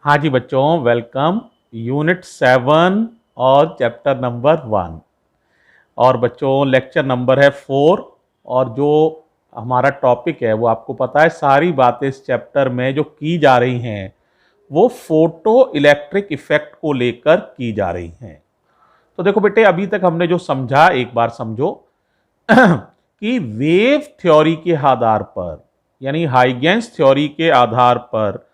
हाँ जी बच्चों, welcome. Unit 7 और चैप्टर नंबर 1 और बच्चों लेक्चर नंबर है 4। और जो हमारा टॉपिक है वो आपको पता है, सारी बातें इस चैप्टर में जो की जा रही हैं वो फोटो इलेक्ट्रिक इफेक्ट को लेकर की जा रही हैं। तो देखो बेटे, अभी तक हमने जो समझा एक बार समझो कि वेव थ्योरी के आधार पर, यानी हाइगेंस थ्योरी के आधार पर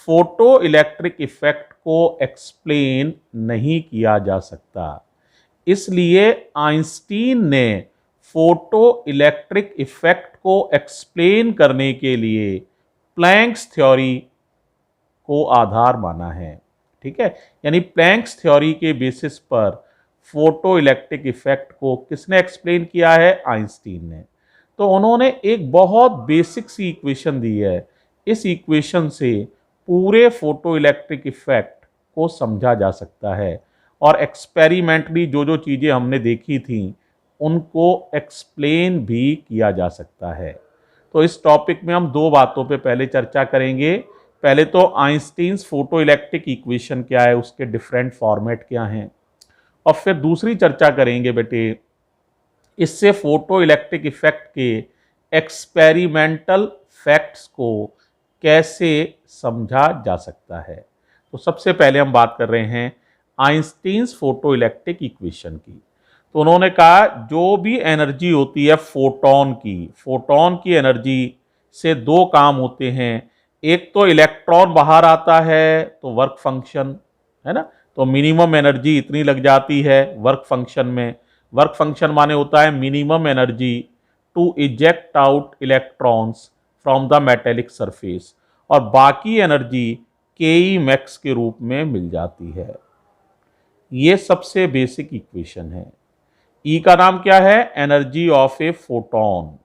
फोटो इलेक्ट्रिक इफेक्ट को एक्सप्लेन नहीं किया जा सकता। इसलिए आइंस्टीन ने फोटो इलेक्ट्रिक इफेक्ट को एक्सप्लेन करने के लिए प्लैंक्स थ्योरी को आधार माना है। ठीक है, यानी प्लैंक्स थ्योरी के बेसिस पर फोटो इलेक्ट्रिक इफेक्ट को किसने एक्सप्लेन किया है? आइंस्टीन ने। तो उन्होंने एक बहुत बेसिक सी इक्वेशन दी है। इस इक्वेशन से पूरे फोटो इलेक्ट्रिक इफेक्ट को समझा जा सकता है और एक्सपेरिमेंटली जो जो चीजें हमने देखी थी उनको एक्सप्लेन भी किया जा सकता है। तो इस टॉपिक में हम दो बातों पे पहले चर्चा करेंगे। पहले तो आइंस्टीन्स फोटो इलेक्ट्रिक इक्वेशन क्या है, उसके डिफरेंट फॉर्मेट क्या हैं, और फिर दूसरी चर्चा करेंगे बेटे इससे फोटो इलेक्ट्रिक इफेक्ट के एक्सपेरिमेंटल फैक्ट्स को कैसे समझा जा सकता है। तो सबसे पहले हम बात कर रहे हैं आइंस्टीन्स फोटो इलेक्ट्रिक इक्वेशन की। तो उन्होंने कहा जो भी एनर्जी होती है फोटोन की एनर्जी से दो काम होते हैं। एक तो इलेक्ट्रॉन बाहर आता है तो वर्क फंक्शन है ना, तो मिनिमम एनर्जी इतनी लग जाती है वर्क फंक्शन में। वर्क फंक्शन माने होता है minimum energy to eject out electrons from the metallic surface, और बाकी एनर्जी के मैक्स के रूप में मिल जाती है। ये सबसे बेसिक इक्वेशन है। ई का नाम क्या है? Energy of a photon.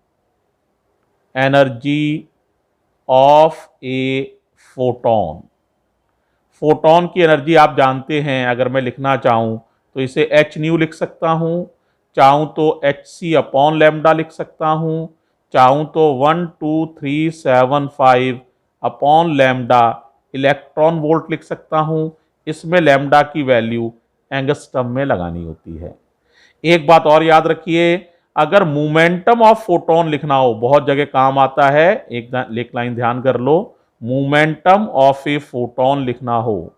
Energy of a photon. Photon की एनर्जी आप जानते हैं, अगर मैं लिखना चाहूं तो इसे एच न्यू लिख सकता हूं, चाहूं तो एच सी अपॉन लैम्डा लिख सकता हूं, चाहूं तो 12375 अपॉन लैम्डा इलेक्ट्रॉन वोल्ट लिख सकता हूं। इसमें लैम्डा की वैल्यू एंगस्ट्रम में लगानी होती है। एक बात और याद रखिए, अगर मोमेंटम ऑफ फोटोन लिखना हो, बहुत जगह काम आता है, एक लाइन ध्यान कर लो, मोमेंटम ऑफ ए फोटोन लिखना हो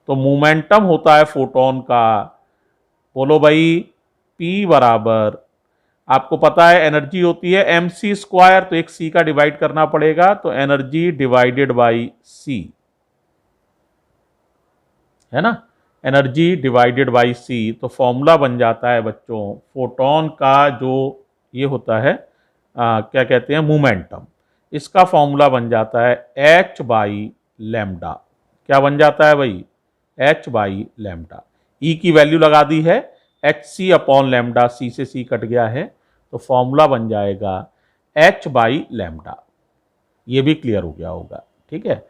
तो मोमेंटम होता है फोटोन का, बोलो भाई, P बराबर, आपको पता है एनर्जी होती है mc², तो एक C का डिवाइड करना पड़ेगा, तो एनर्जी डिवाइडेड बाई C है ना, एनर्जी डिवाइडेड बाई C। तो फॉर्मूला बन जाता है बच्चों फोटोन का, जो ये होता है क्या कहते हैं, मोमेंटम, इसका फॉर्मूला बन जाता है H बाई लैम्डा। क्या बन जाता है भाई? H by lambda. ई की वैल्यू लगा दी है एच सी अपॉन लैम्डा, सी से सी कट गया है, तो फॉर्मूला बन जाएगा H बाई लैम्डा। ये भी क्लियर हो गया होगा। ठीक है,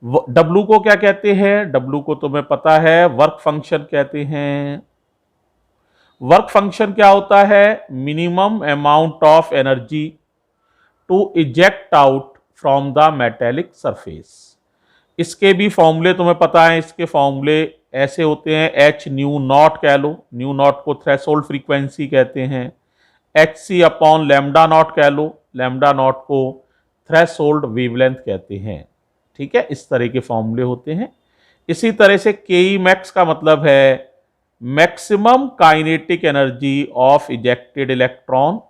डब्लू को क्या कहते हैं? डब्लू को तुम्हें पता है, वर्क फंक्शन कहते हैं। वर्क फंक्शन क्या होता है? Minimum amount of energy to eject out from the metallic surface. इसके भी फॉर्मूले तुम्हें पता है, इसके फॉर्मूले ऐसे होते हैं, एच न्यू नॉट कह लो, न्यू नॉट को थ्रेशोल्ड फ्रीक्वेंसी कहते हैं, h c upon lambda naught कह लो, लैम्डा नॉट को थ्रेशोल्ड वेवलेंथ कहते हैं। ठीक है, इस तरह के फॉर्मूले होते हैं। इसी तरह से के मैक्स का मतलब है maximum kinetic energy of ejected electron,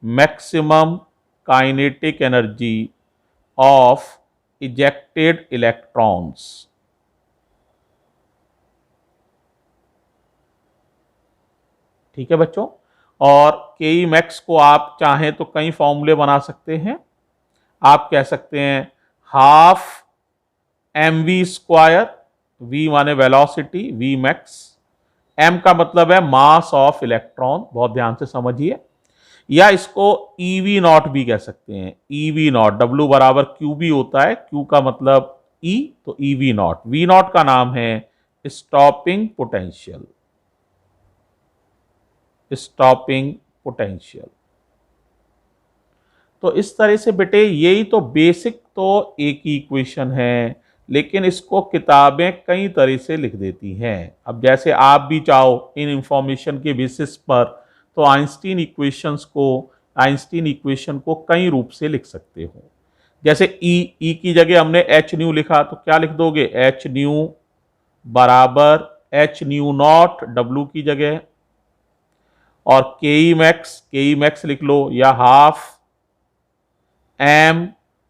maximum kinetic energy of ejected electrons. ठीक है बच्चों, और के मैक्स को आप चाहें तो कई फॉर्मूले बना सकते हैं। आप कह सकते हैं हाफ mv², v माने वेलोसिटी, v मैक्स, m का मतलब है मास ऑफ इलेक्ट्रॉन, बहुत ध्यान से समझिए, या इसको ईवी नॉट भी कह सकते हैं। ईवी नॉट, डब्ल्यू बराबर क्यू भी होता है, क्यू का मतलब ई, तो ईवी नॉट, वी नॉट का नाम है स्टॉपिंग पोटेंशियल। Stopping potential. तो इस तरह से बेटे यही तो बेसिक तो एक ही इक्वेशन है लेकिन इसको किताबें कई तरह से लिख देती हैं। अब जैसे आप भी चाहो इन इंफॉर्मेशन के बेसिस पर तो आइंस्टीन इक्वेशन को कई रूप से लिख सकते हो। जैसे ई की जगह हमने एच न्यू लिखा तो क्या लिख दोगे, एच न्यू बराबर एच न्यू नॉट डब्ल्यू की जगह, और के मैक्स लिख लो या half m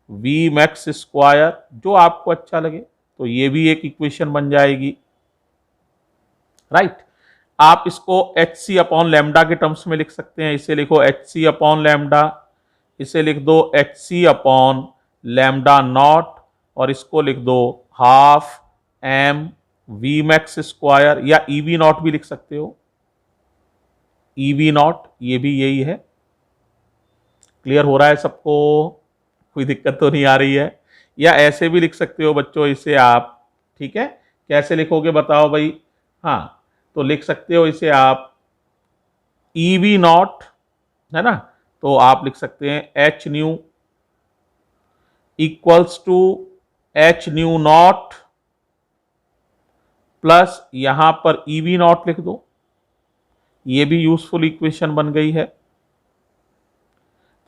v max square, जो आपको अच्छा लगे। तो ये भी एक इक्वेशन बन जाएगी, राइट। आप इसको एच सी अपॉन लैम्डा के टर्म्स में लिख सकते हैं। इसे लिखो एच सी अपॉन लैम्डा, इसे लिख दो h c upon lambda naught, और इसको लिख दो half m v max square, या ई वी नॉट भी लिख सकते हो, ई वी नॉट, ये भी यही है। क्लियर हो रहा है सबको, कोई दिक्कत तो नहीं आ रही है। या ऐसे भी लिख सकते हो बच्चों इसे आप, ठीक है। कैसे लिखोगे बताओ भाई, हाँ तो लिख सकते हो इसे आप ई वी नॉट, है ना, तो आप लिख सकते हैं h nu equals to h nu naught plus यहां पर ई वी नॉट लिख दो। ये भी यूजफुल इक्वेशन बन गई है।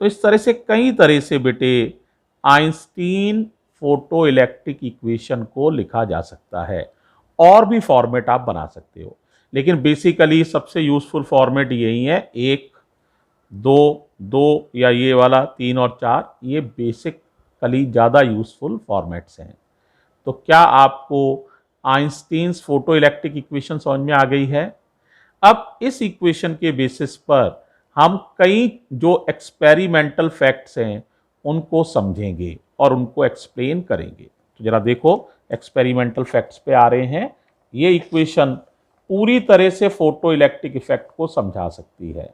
तो इस तरह से कई तरह से बेटे आइंस्टीन फोटो इलेक्ट्रिक इक्वेशन को लिखा जा सकता है। और भी फॉर्मेट आप बना सकते हो, लेकिन बेसिकली सबसे यूजफुल फॉर्मेट यही है, 1 2 2 या ये वाला 3 और 4, ये बेसिकली ज़्यादा यूजफुल फॉर्मेट्स हैं। तो क्या आपको आइंस्टीन्स फोटो इलेक्ट्रिक इक्वेशन समझ में आ गई है? अब इस इक्वेशन के बेसिस पर हम कई जो एक्सपेरिमेंटल फैक्ट्स हैं उनको समझेंगे और उनको एक्सप्लेन करेंगे। तो जरा देखो, एक्सपेरिमेंटल फैक्ट्स पे आ रहे हैं। ये इक्वेशन पूरी तरह से फोटो इलेक्ट्रिक इफेक्ट को समझा सकती है।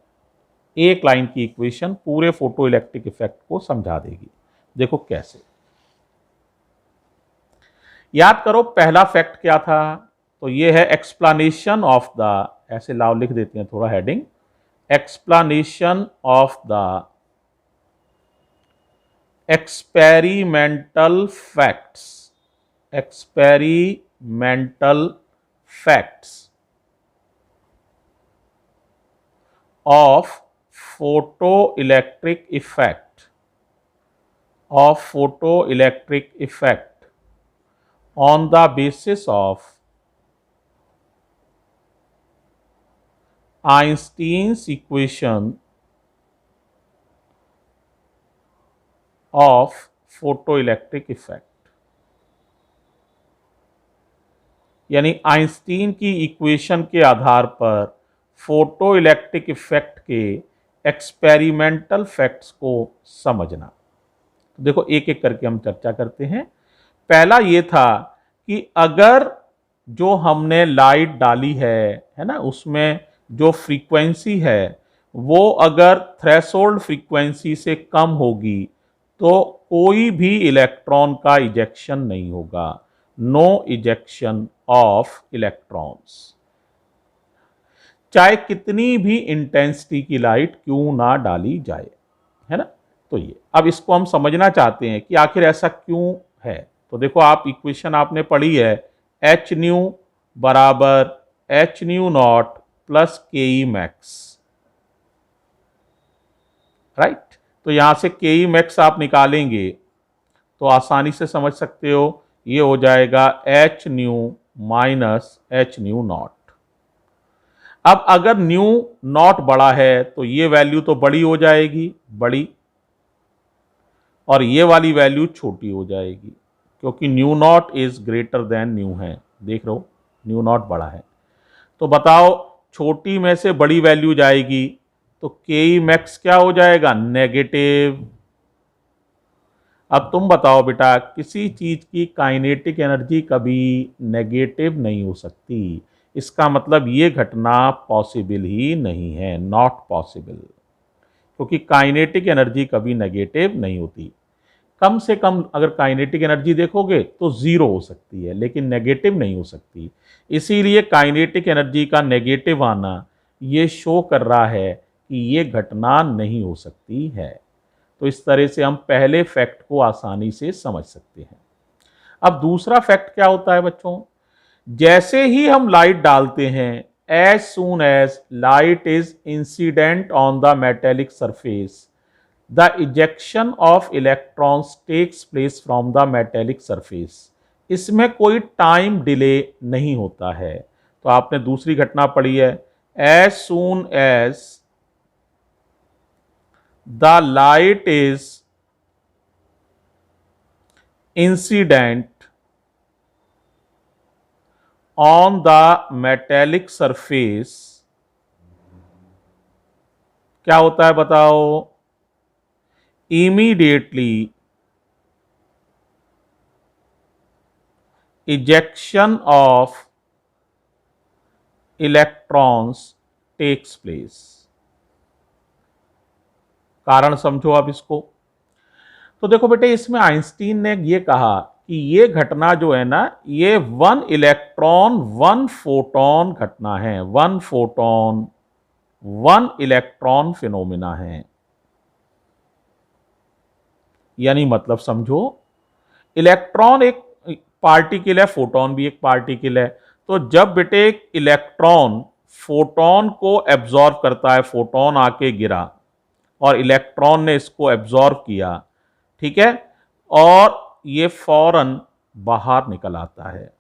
एक लाइन की इक्वेशन पूरे फोटो इलेक्ट्रिक इफेक्ट को समझा देगी। देखो कैसे, याद करो पहला फैक्ट क्या था, तो ये है एक्सप्लेनेशन ऑफ द, ऐसे लाव लिख देते हैं थोड़ा heading, explanation of the experimental facts of photoelectric effect on the basis of Einstein's equation of photoelectric effect, यानी आइंस्टीन की इक्वेशन के आधार पर फोटो इलेक्ट्रिक इफेक्ट के एक्सपेरिमेंटल फैक्ट्स को समझना। देखो एक एक करके हम चर्चा करते हैं। पहला ये था कि अगर जो हमने लाइट डाली है ना, उसमें जो फ्रीक्वेंसी है वो अगर थ्रेशोल्ड फ्रीक्वेंसी से कम होगी तो कोई भी इलेक्ट्रॉन का इजेक्शन नहीं होगा, नो इजेक्शन ऑफ इलेक्ट्रॉन्स, चाहे कितनी भी इंटेंसिटी की लाइट क्यों ना डाली जाए, है ना। तो ये अब इसको हम समझना चाहते हैं कि आखिर ऐसा क्यों है। तो देखो, आप इक्वेशन आपने पढ़ी है, एच न्यू बराबर एच न्यू नॉट प्लस के ई मैक्स, राइट। तो यहां से के ई मैक्स आप निकालेंगे तो आसानी से समझ सकते हो, ये हो जाएगा H new minus H nu not. अब अगर न्यू नॉट बड़ा है तो ये वैल्यू तो बड़ी हो जाएगी, बड़ी, और ये वाली वैल्यू छोटी हो जाएगी, क्योंकि new not is greater than new है। देख रहे हो, न्यू नॉट बड़ा है। तो बताओ, छोटी में से बड़ी वैल्यू जाएगी तो के ई मैक्स क्या हो जाएगा, नेगेटिव। अब तुम बताओ बेटा, किसी चीज की काइनेटिक एनर्जी कभी नेगेटिव नहीं हो सकती, इसका मतलब ये घटना पॉसिबल ही नहीं है, नॉट पॉसिबल, क्योंकि काइनेटिक एनर्जी कभी नेगेटिव नहीं होती। कम से कम अगर काइनेटिक एनर्जी देखोगे तो जीरो हो सकती है, लेकिन नेगेटिव नहीं हो सकती। इसीलिए काइनेटिक एनर्जी का नेगेटिव आना ये शो कर रहा है कि ये घटना नहीं हो सकती है। तो इस तरह से हम पहले फैक्ट को आसानी से समझ सकते हैं। अब दूसरा फैक्ट क्या होता है बच्चों, जैसे ही हम लाइट डालते हैं, as soon as light is incident on the metallic surface, the ejection of electrons takes place from the metallic surface. इसमें कोई टाइम डिले नहीं होता है। तो आपने दूसरी घटना पढ़ी है, as soon as the light is incident on the metallic surface, क्या होता है बताओ, immediately ejection of electrons takes place. कारण समझो आप इसको। तो देखो बेटे, इसमें आइंस्टीन ने ये कहा कि ये घटना जो है ना, ये वन इलेक्ट्रॉन वन फोटॉन घटना है, one photon one electron phenomena है। यानी मतलब समझो, इलेक्ट्रॉन एक पार्टिकल है, फोटॉन भी एक पार्टिकल है। तो जब बेटे एक इलेक्ट्रॉन फोटॉन को एब्जॉर्ब करता है, फोटॉन आके गिरा और इलेक्ट्रॉन ने इसको एब्जॉर्ब किया, ठीक है, और ये फौरन बाहर निकल आता है,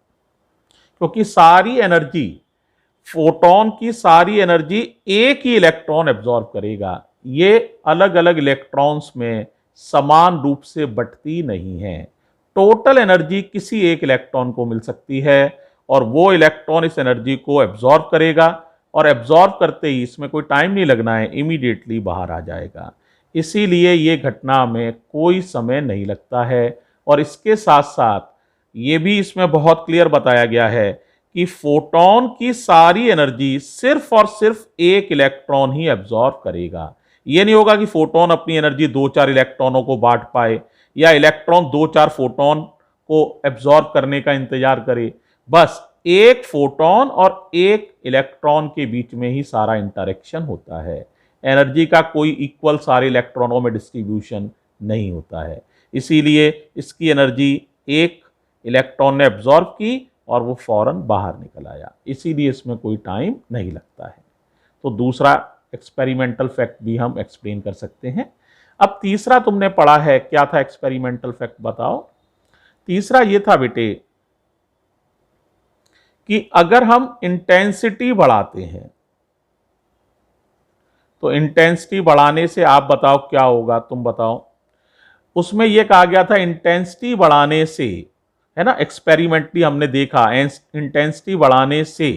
क्योंकि सारी एनर्जी, फोटॉन की सारी एनर्जी एक ही इलेक्ट्रॉन एब्जॉर्ब करेगा। ये अलग अलग इलेक्ट्रॉन्स में समान रूप से बंटती नहीं है। टोटल एनर्जी किसी एक इलेक्ट्रॉन को मिल सकती है और वो इलेक्ट्रॉन इस एनर्जी को एब्जॉर्ब करेगा, और एब्जॉर्ब करते ही, इसमें कोई टाइम नहीं लगना है, इमीडिएटली बाहर आ जाएगा। इसीलिए ये घटना में कोई समय नहीं लगता है। और इसके साथ साथ ये भी इसमें बहुत क्लियर बताया गया है कि फोटॉन की सारी एनर्जी सिर्फ और सिर्फ एक इलेक्ट्रॉन ही एब्जॉर्ब करेगा। ये नहीं होगा कि फोटॉन अपनी एनर्जी दो चार इलेक्ट्रॉनों को बांट पाए, या इलेक्ट्रॉन दो चार फोटॉन को एब्जॉर्ब करने का इंतजार करे। बस एक फोटॉन और एक इलेक्ट्रॉन के बीच में ही सारा इंटरेक्शन होता है। एनर्जी का कोई इक्वल सारे इलेक्ट्रॉनों में डिस्ट्रीब्यूशन नहीं होता है। इसीलिए इसकी एनर्जी एक इलेक्ट्रॉन ने एब्जॉर्ब की और वो फौरन बाहर निकल आया, इसीलिए इसमें कोई टाइम नहीं लगता है। तो दूसरा एक्सपेरिमेंटल फैक्ट भी हम एक्सप्लेन कर सकते हैं। अब तीसरा तुमने पढ़ा है, क्या था एक्सपेरिमेंटल फैक्ट बताओ। तीसरा ये था बेटे कि अगर हम इंटेंसिटी बढ़ाते हैं, तो इंटेंसिटी बढ़ाने से आप बताओ क्या होगा, तुम बताओ। उसमें यह कहा गया था इंटेंसिटी बढ़ाने से, है ना, एक्सपेरिमेंटली हमने देखा इंटेंसिटी बढ़ाने से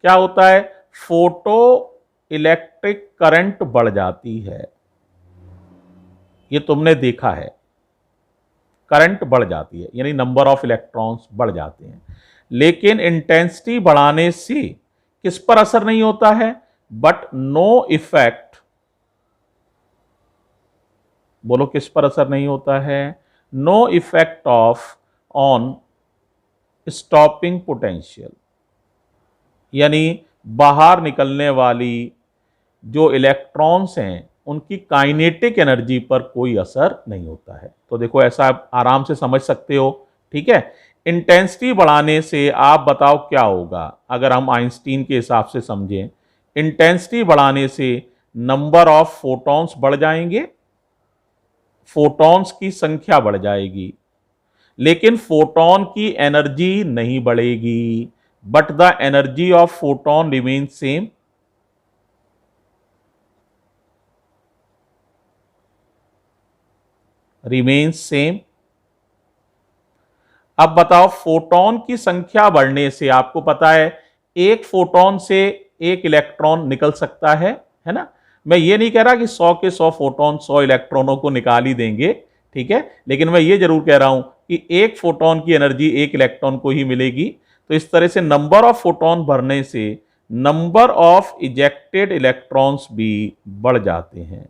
क्या होता है, फोटो इलेक्ट्रिक करंट बढ़ जाती है। ये तुमने देखा है, करंट बढ़ जाती है, यानी नंबर ऑफ इलेक्ट्रॉन्स बढ़ जाते हैं। लेकिन इंटेंसिटी बढ़ाने से किस पर असर नहीं होता है, बट नो इफेक्ट, बोलो किस पर असर नहीं होता है, no effect of on stopping potential, यानी बाहर निकलने वाली जो इलेक्ट्रॉन्स हैं उनकी काइनेटिक एनर्जी पर कोई असर नहीं होता है। तो देखो, ऐसा आप आराम से समझ सकते हो, ठीक है। इंटेंसिटी बढ़ाने से आप बताओ क्या होगा, अगर हम आइंस्टीन के हिसाब से समझें, इंटेंसिटी बढ़ाने से नंबर ऑफ फोटॉन्स बढ़ जाएंगे, फोटॉन्स की संख्या बढ़ जाएगी, लेकिन फोटॉन की एनर्जी नहीं बढ़ेगी, but the energy of photon remain same. Remains same. अब बताओ, फोटॉन की संख्या बढ़ने से आपको पता है एक फोटॉन से एक इलेक्ट्रॉन निकल सकता है ना। मैं ये नहीं कह रहा कि 100 के 100 फोटॉन 100 इलेक्ट्रॉनों को निकाल ही देंगे, ठीक है, लेकिन मैं ये जरूर कह रहा हूं कि एक फोटॉन की एनर्जी एक इलेक्ट्रॉन को ही मिलेगी। तो इस तरह से नंबर ऑफ फोटॉन बढ़ने से नंबर ऑफ इजेक्टेड इलेक्ट्रॉन्स भी बढ़ जाते हैं।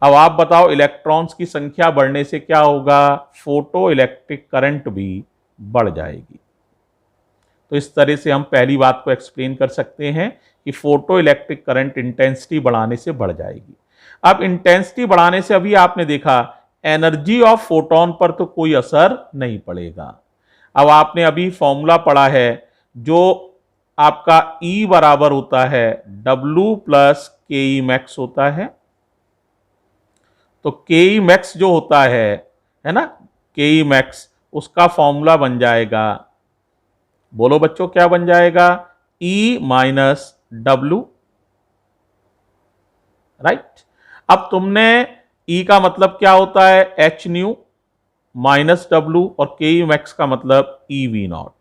अब आप बताओ, इलेक्ट्रॉन्स की संख्या बढ़ने से क्या होगा, फोटो इलेक्ट्रिक करंट भी बढ़ जाएगी। तो इस तरह से हम पहली बात को एक्सप्लेन कर सकते हैं कि फोटो इलेक्ट्रिक करंट इंटेंसिटी बढ़ाने से बढ़ जाएगी। अब इंटेंसिटी बढ़ाने से अभी आपने देखा एनर्जी ऑफ फोटोन पर तो कोई असर नहीं पड़ेगा। अब आपने अभी फॉर्मूला पढ़ा है, जो आपका E बराबर होता है W प्लस के ई मैक्स होता है। तो के ई मैक्स जो होता है ना, के ई मैक्स, उसका फॉर्मूला बन जाएगा, बोलो बच्चों क्या बन जाएगा, E माइनस डब्लू, राइट। अब तुमने E का मतलब क्या होता है, एच न्यू माइनस डब्लू, और के ई मैक्स का मतलब ई वी नॉट।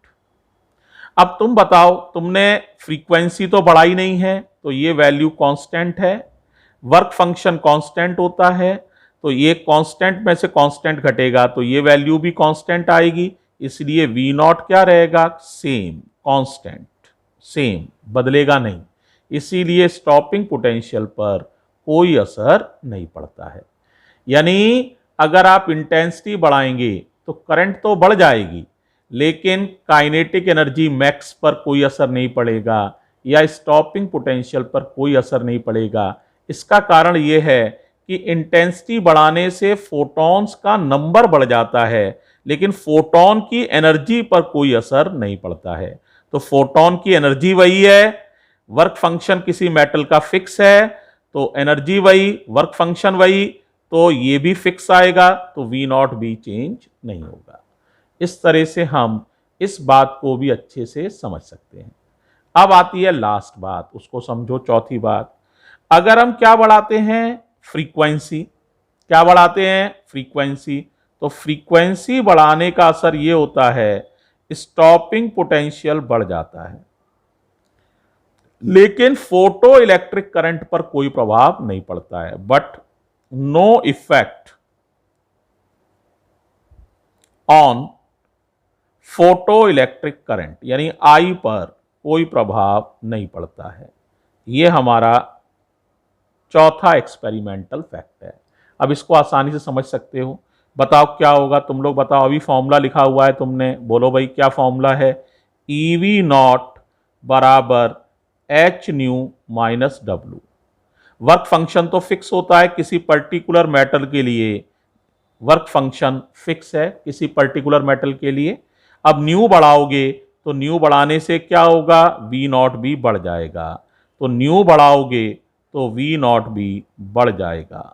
अब तुम बताओ, तुमने फ्रीक्वेंसी तो बढ़ाई नहीं है, तो ये वैल्यू कांस्टेंट है, वर्क फंक्शन कांस्टेंट होता है, तो ये कांस्टेंट में से कांस्टेंट घटेगा तो ये वैल्यू भी कांस्टेंट आएगी, इसलिए वी नॉट क्या रहेगा, सेम, कांस्टेंट, सेम, बदलेगा नहीं। इसीलिए स्टॉपिंग पोटेंशियल पर कोई असर नहीं पड़ता है। यानी अगर आप इंटेंसिटी बढ़ाएंगे तो करंट तो बढ़ जाएगी, लेकिन काइनेटिक एनर्जी मैक्स पर कोई असर नहीं पड़ेगा, या स्टॉपिंग पोटेंशियल पर कोई असर नहीं पड़ेगा। इसका कारण यह है कि इंटेंसिटी बढ़ाने से फोटॉन्स का नंबर बढ़ जाता है, लेकिन फोटॉन की एनर्जी पर कोई असर नहीं पड़ता है। तो फोटॉन की एनर्जी वही है, वर्क फंक्शन किसी मेटल का फिक्स है, तो एनर्जी वही, वर्क फंक्शन वही, तो ये भी फिक्स आएगा, तो वी नॉट भी चेंज नहीं होगा। इस तरह से हम इस बात को भी अच्छे से समझ सकते हैं। अब आती है लास्ट बात, उसको समझो, चौथी बात। अगर हम क्या बढ़ाते हैं, फ्रीक्वेंसी, क्या बढ़ाते हैं, फ्रीक्वेंसी, तो फ्रीक्वेंसी बढ़ाने का असर यह होता है स्टॉपिंग पोटेंशियल बढ़ जाता है, लेकिन फोटो इलेक्ट्रिक करंट पर कोई प्रभाव नहीं पड़ता है। But no effect on photo electric current, यानी आई पर कोई प्रभाव नहीं पड़ता है। यह हमारा चौथा एक्सपेरिमेंटल फैक्ट है। अब इसको आसानी से समझ सकते हो, बताओ क्या होगा, तुम लोग बताओ। अभी फॉर्मूला लिखा हुआ है तुमने, बोलो भाई क्या फॉर्मूला है, ई वी नॉट बराबर h new minus W. Work function तो फिक्स होता है किसी पर्टिकुलर मेटल के लिए, वर्क फंक्शन फिक्स है किसी पर्टिकुलर मेटल के लिए। अब न्यू बढ़ाओगे तो न्यू बढ़ाने से क्या होगा, वी नॉट भी बढ़ जाएगा, तो न्यू बढ़ाओगे तो वी नॉट भी बढ़ जाएगा।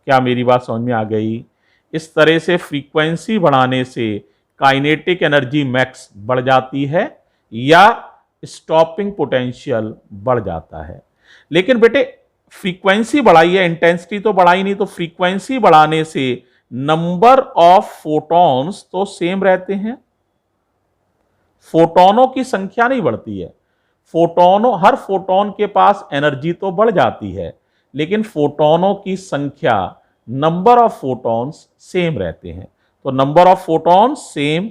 क्या मेरी बात समझ में आ गई? इस तरह से फ्रीक्वेंसी बढ़ाने से काइनेटिक एनर्जी मैक्स बढ़ जाती है या स्टॉपिंग पोटेंशियल बढ़ जाता है। लेकिन बेटे फ्रीक्वेंसी बढ़ाई है, इंटेंसिटी तो बढ़ाई नहीं, तो फ्रीक्वेंसी बढ़ाने से नंबर ऑफ फोटॉन्स तो सेम रहते हैं, फोटोनों की संख्या नहीं बढ़ती है। फोटोनों, हर फोटोन के पास एनर्जी तो बढ़ जाती है, लेकिन फोटोनों की संख्या, नंबर ऑफ फोटॉन्स सेम रहते हैं। तो नंबर ऑफ फोटॉन्स सेम,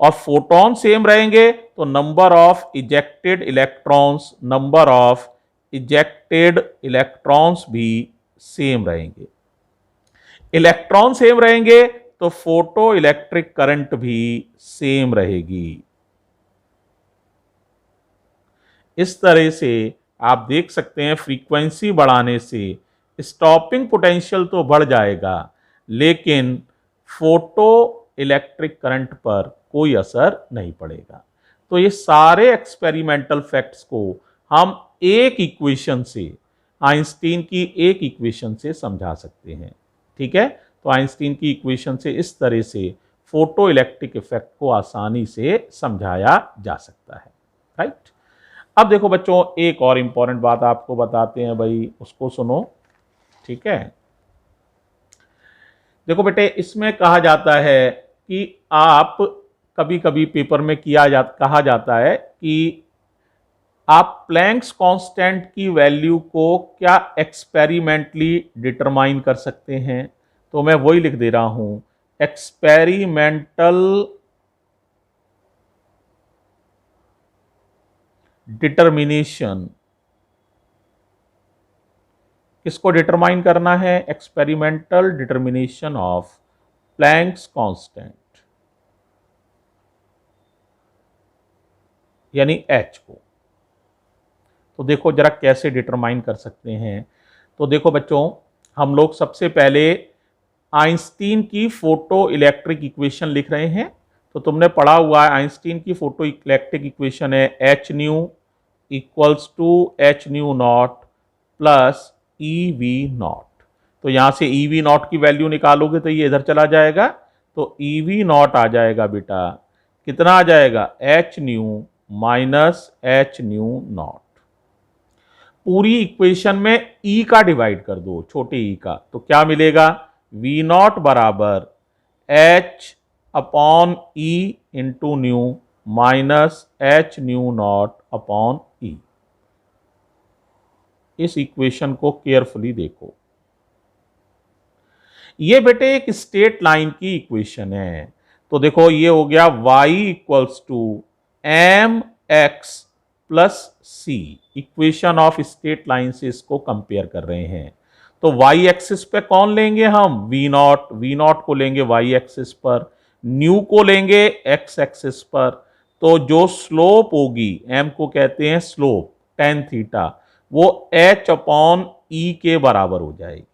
और फोटॉन सेम रहेंगे तो number of ejected electrons, number of ejected electrons भी सेम रहेंगे। इलेक्ट्रॉन सेम रहेंगे तो फोटो इलेक्ट्रिक करंट भी सेम रहेगी। इस तरह से आप देख सकते हैं फ्रीक्वेंसी बढ़ाने से स्टॉपिंग पोटेंशियल तो बढ़ जाएगा, लेकिन फोटो इलेक्ट्रिक करंट पर कोई असर नहीं पड़ेगा। तो ये सारे एक्सपेरिमेंटल फैक्ट्स को हम एक इक्वेशन से, आइंस्टीन की एक इक्वेशन से समझा सकते हैं। ठीक है, तो आइंस्टीन की इक्वेशन से इस तरह से फोटो इलेक्ट्रिक इफेक्ट को आसानी से समझाया जा सकता है, राइट। अब देखो बच्चों, एक और इंपॉर्टेंट बात आपको बताते हैं भाई, उसको सुनो। ठीक है, देखो बेटे, इसमें कहा जाता है कि आप कभी कभी पेपर में कहा जाता है कि आप प्लैंक्स कांस्टेंट की वैल्यू को क्या एक्सपेरिमेंटली डिटरमाइन कर सकते हैं। तो मैं वही लिख दे रहा हूं, एक्सपेरिमेंटल डिटर्मिनेशन। किसको डिटरमाइन करना है, experimental determination of Planck's constant, यानी एच को। तो देखो जरा कैसे डिटरमाइन कर सकते हैं। तो देखो बच्चों, हम लोग सबसे पहले आइंस्टीन की फोटो इलेक्ट्रिक इक्वेशन लिख रहे हैं। तो तुमने पढ़ा हुआ है आइंस्टीन की फोटो इलेक्ट्रिक इक्वेशन है h nu equals to h nu naught plus e V naught. तो यहां से ई वी नॉट की वैल्यू निकालोगे तो ये इधर चला जाएगा, तो ई वी नॉट आ जाएगा बेटा, कितना आ जाएगा, H new minus H nu not. पूरी इक्वेशन में ई का डिवाइड कर दो, छोटे ई का, तो क्या मिलेगा, वी नॉट बराबर H upon E into nu minus H nu naught upon E. इस इक्वेशन को केयरफुली देखो, ये बेटे एक स्ट्रेट लाइन की इक्वेशन है। तो देखो ये हो गया y equals to m x plus c, equation of straight line से इसको कंपेयर कर रहे हैं। तो y एक्सिस पे कौन लेंगे हम, वी नॉट को लेंगे y एक्सिस पर, न्यू को लेंगे x एक्सिस पर। तो जो स्लोप होगी, m को कहते हैं स्लोप, tan थीटा, वो h अपॉन ई के बराबर हो जाएगी।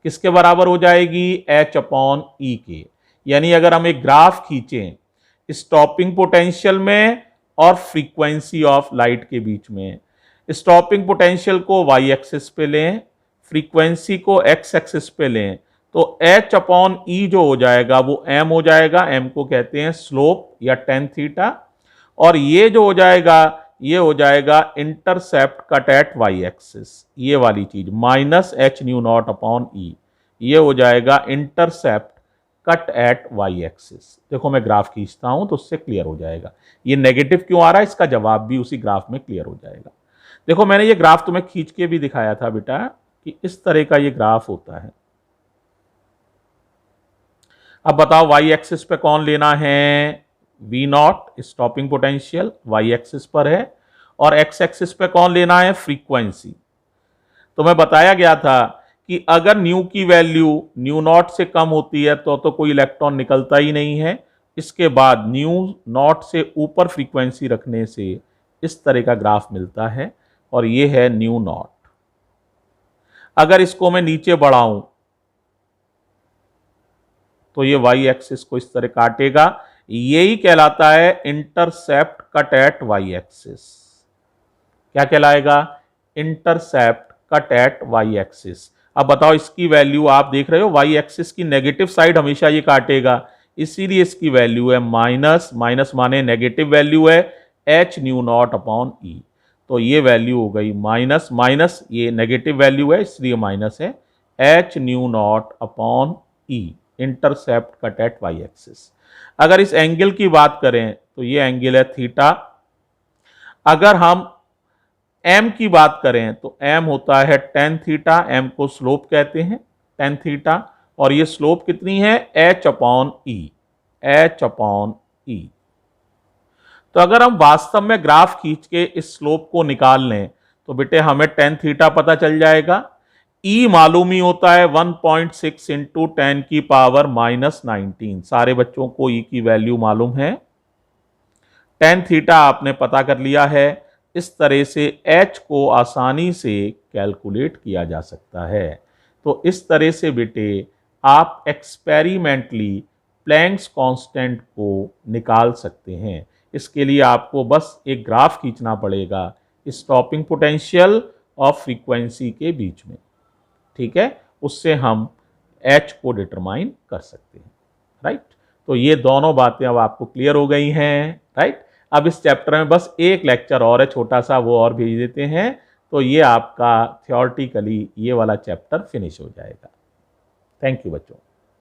किसके बराबर हो जाएगी, h अपॉन ई के। यानी अगर हम एक ग्राफ खींचें स्टॉपिंग पोटेंशियल में और फ्रीक्वेंसी ऑफ लाइट के बीच में, स्टॉपिंग पोटेंशियल को y एक्सिस पे लें, फ्रीक्वेंसी को x एक्सिस पे लें, तो h अपॉन ई जो हो जाएगा वो m हो जाएगा, m को कहते हैं स्लोप या tan थीटा, और ये जो हो जाएगा ये हो जाएगा intercept cut at Y axis, ये वाली चीज minus H nu naught upon E, ये हो जाएगा intercept cut at Y axis. देखो मैं ग्राफ खींचता हूं तो उससे क्लियर हो जाएगा ये नेगेटिव क्यों आ रहा है, इसका जवाब भी उसी ग्राफ में क्लियर हो जाएगा। देखो मैंने ये ग्राफ तुम्हें खींच के भी दिखाया था बेटा कि इस तरह का ये ग्राफ होता है। अब बताओ वाई एक्सिस पे कौन लेना है, V naught stopping potential y axis पर है, और एक्स एक्सिस पे कौन लेना है, फ्रीक्वेंसी। तो मैं बताया गया था कि अगर न्यू की वैल्यू न्यू नॉट से कम होती है तो कोई इलेक्ट्रॉन निकलता ही नहीं है। इसके बाद न्यू नॉट से ऊपर फ्रीक्वेंसी रखने से इस तरह का ग्राफ मिलता है, और ये है न्यू नॉट। अगर इसको मैं नीचे बढ़ाऊं तो ये वाई एक्सिस को इस तरह काटेगा, यही कहलाता है intercept cut at Y axis. क्या कहलाएगा, intercept cut at Y axis. अब बताओ इसकी वैल्यू आप देख रहे हो, वाई एक्सिस की नेगेटिव साइड हमेशा ये काटेगा, इसीलिए इसकी वैल्यू है माइनस, माइनस माने नेगेटिव वैल्यू है h nu naught upon e. तो ये वैल्यू हो गई माइनस माइनस, ये नेगेटिव वैल्यू है इसलिए माइनस है, h nu naught upon e, intercept cut at Y axis. अगर इस एंगल की बात करें तो ये एंगल है थीटा। अगर हम m की बात करें तो m होता है tan थीटा, m को स्लोप कहते हैं tan थीटा, और ये स्लोप कितनी है, h अपॉन ई, h अपॉन ई। तो अगर हम वास्तव में ग्राफ खींच के इस स्लोप को निकाल लें तो बेटे हमें tan थीटा पता चल जाएगा। ई मालूम ही होता है 1.6 इंटू 10 की पावर माइनस 19, सारे बच्चों को ई की वैल्यू मालूम है। tan थीटा आपने पता कर लिया है। इस तरह से h को आसानी से कैलकुलेट किया जा सकता है। तो इस तरह से बेटे आप एक्सपेरिमेंटली प्लैंक्स कांस्टेंट को निकाल सकते हैं। इसके लिए आपको बस एक ग्राफ खींचना पड़ेगा स्टॉपिंग पोटेंशियल और फ्रीक्वेंसी के बीच में, ठीक है, उससे हम h को डिटरमाइन कर सकते हैं, राइट। तो ये दोनों बातें अब आपको क्लियर हो गई हैं, राइट। अब इस चैप्टर में बस एक लेक्चर और है छोटा सा, वो और भेज देते हैं तो ये आपका थियोरेटिकली ये वाला चैप्टर फिनिश हो जाएगा। थैंक यू बच्चों।